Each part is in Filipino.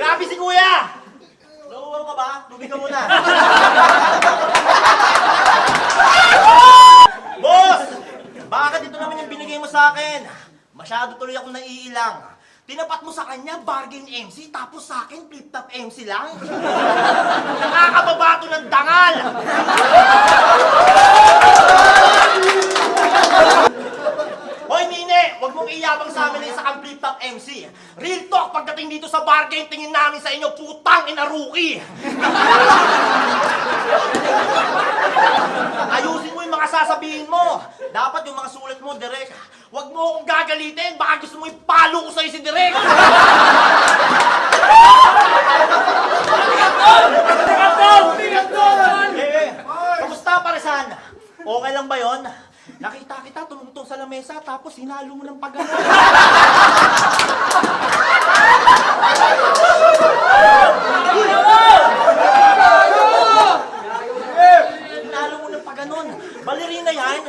Grabe si kuya! Nauuwaw ka ba? Tubig ka muna. Boss! Bakit ito naman yung binigay mo sa akin? Masyado tuloy akong naiilang. Tinapat mo sa kanya, bargain MC, tapos sa akin, flip-top MC lang? Nakakababato ng dangal! Hoy, Nine! Huwag mong iyabang sa amin na isa kang flip-top MC. Real talk, pagdating dito sa bargain, tingin namin sa inyo, putang ina rookie! Ayusin mo yung mga sasabihin mo. Dapat yung mga sulat mo, direct. Huwag mo akong gagalitin. Baka gusto mo ipalo ko sa'yo si direct. Kamusta, paresan? Okay lang ba yon? Nakita kita, tumutong sa lamesa, tapos hinalo mo ng pagano. Hinalo mo ng paganon. Balerina yan.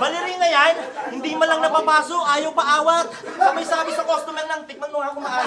Balerina yan. Hindi man lang napapaso, ayaw paawat. May sabi sa customer lang, tikman mo nga kumain.